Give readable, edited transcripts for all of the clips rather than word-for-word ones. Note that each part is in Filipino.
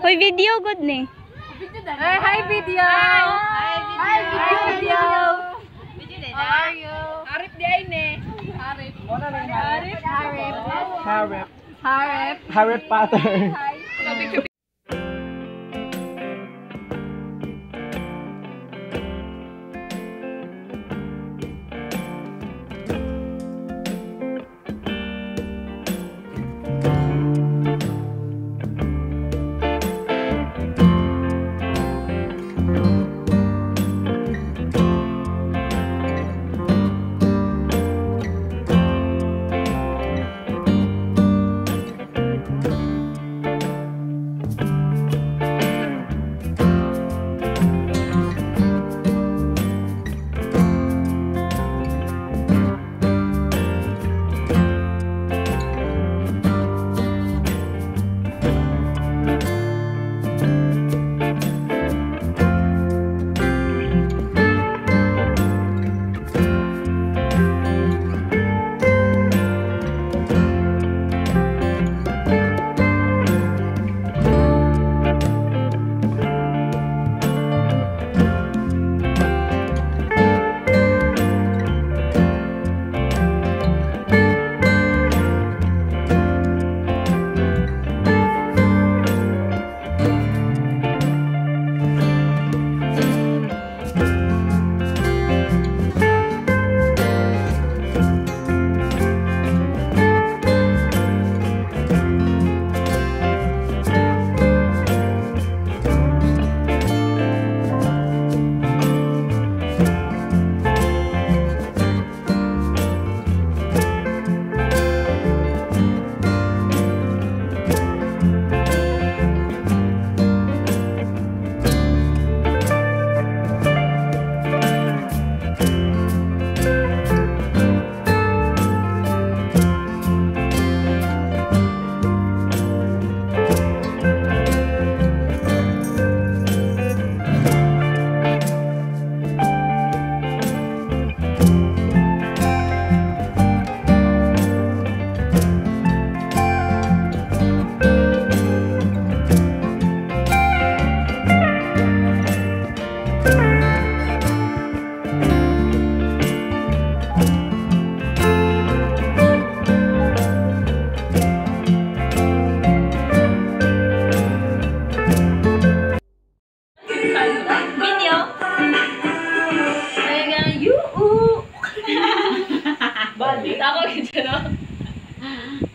Hoy, video good ni. Hey, hi video. Hi video. How are you? Harip di ay ne. Harip. Harry Potter.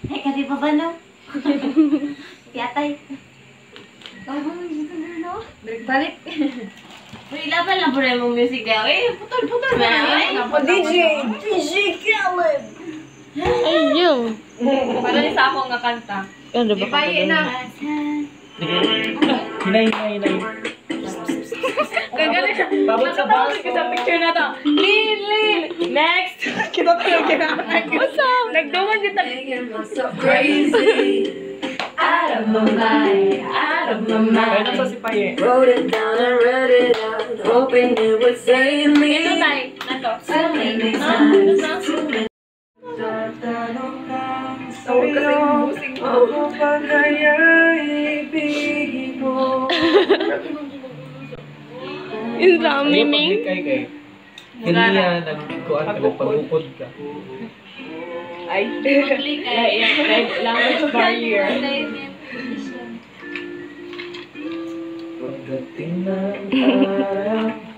Hey, kasi pa ba no? Tiyatay. Balik. Uy, laban lang po rin mong music daw. Eh, putol-putol ba na? DJ Caleb. Ayun. Para ni sa ako nga kanta. Ano ba? Ipayin na. Hinay. Kagaling siya. Matatawag ko sa picture na to. Lin! Next! Kita tayo kinakain. What's up? Nagdungan kita. So crazy. Out of my mind. Kaya nasa si Paye. Wrote it down and read it out. Hoping it would save me. Ito tayo. Nato. So many times. Tawag kasi yung busing mo. Yung ramiming. Kay. Hindi yan, nagkuhan ka, nagpagukod ka. Ay. Language barrier.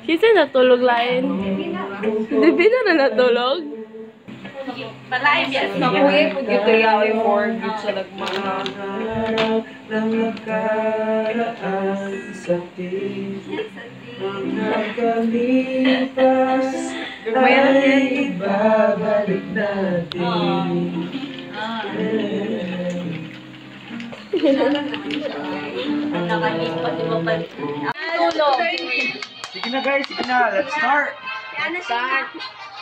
Kasi natulog lain. Di na natulog? Malaim yan. Nakuya po dito yaw yung mortgage sa nagmana. Ibabalik natin. Tulog. Sige na guys, sige na. Let's start. Start.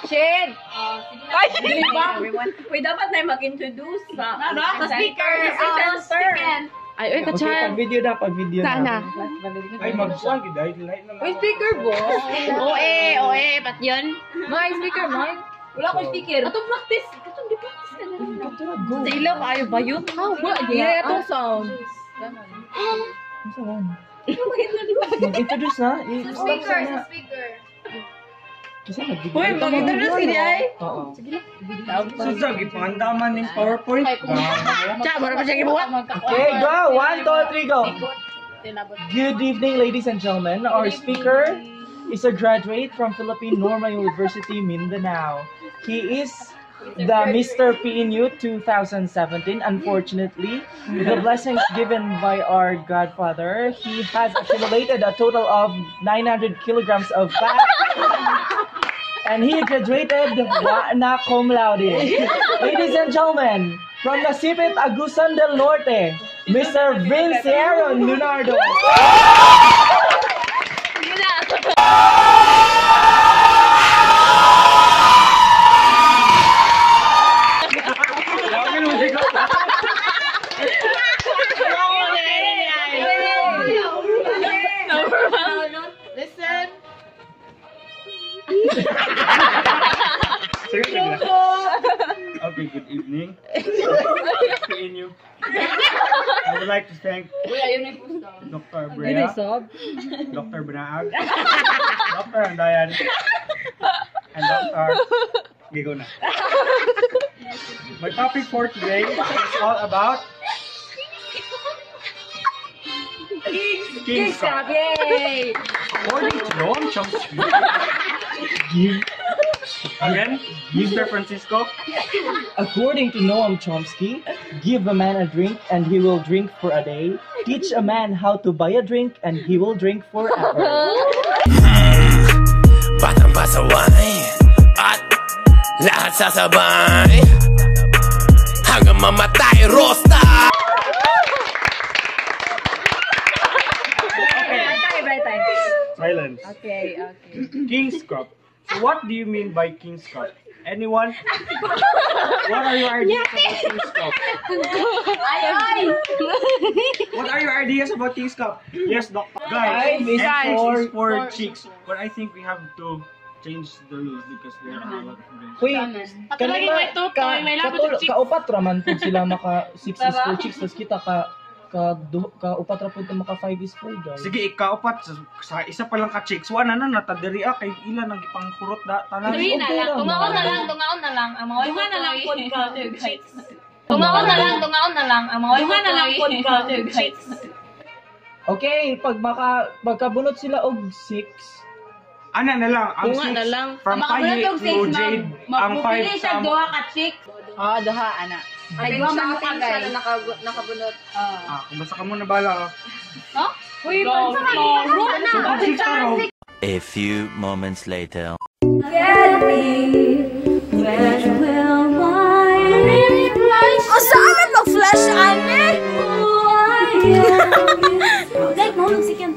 Shed. Ay, diba? Uy, dapat na mag-introduce sa speaker. Ay, kachan. Pag-video na. Sana. Ay, mag-swan. Light na lang. Uy, speaker boss. Oe, pat yun? May speaker, may. Wala ko speaker. Atong practice. Atong di-practice ka na rin. Sa ilaw, ayaw ba yun? How? Hindi, itong sound. Mag-introduce na? Speaker, sa speaker. Kasi mag-video. Uy, mag-introduce si Diay. Oo. Susag, ipangandaman ng PowerPoint. Cha, bara pa siya gibuhat. Okay, go! 1, 2, 3, go! Good evening, ladies and gentlemen. Our speaker is a graduate from Philippine Normal University, Mindanao. He is the Mr. PNU 2017. Unfortunately, with the blessings given by our Godfather, he has accumulated a total of 900 kilograms of fat. And he graduated na cum laude. Ladies and gentlemen, from the Sipit Agusan del Norte, Mr. Vince Aaron Leonardo. Listen. Okay, good evening. PNU. I would like to thank Dr. Brea, Dr. Banaag, Dr. Andayan, and Dr. Gigona. My topic for today is all about King's Cup. Yay! According to Noam Chomsky, give again, Mr. Francisco. According to Noam Chomsky, give a man a drink and he will drink for a day. Teach a man how to buy a drink and he will drink forever. Batang pasaway at lahat sasabay hanggang mamatay, Rosta! Silence. Okay. King's Cup. So what do you mean by King's Cup? Anyone? What are your ideas about King's Cup? What are your ideas about King's Cup? Yes, Doctor. Guys, Guys, is for chicks. But I think we have to change the rules because there are a lot of rules. Uy, kaupat raman po sila maka 6 is for chicks, tas kita kaupat ra po maka 5 is for guys. Sige, ikaupat sa isa pa lang ka chicks. Wala na natadiri kay ilan ang ipangkurot da tanan. Three na lang. Tungaon na lang. Ang mga Dunga na lang pod ka, chicks. Tungaon na lang. Ang mga Dunga na lang pod ka, chicks. Okay, pagkabunot sila og 6. Ana na lang, ang Tunga 6 na lang. from Tahi to Jade, ang 5 siya sa... duha ka chicks. Duha, ana. Ay, duha man ka guys. Nakabunot. Kung basta ka muna bala. Uy, pansa ka na. Chicks ka raw. A few moments later. Saan man mag-flash, ane? Like, mahulog si Ken.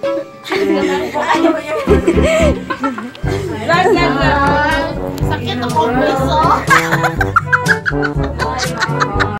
Sakit ako, miso.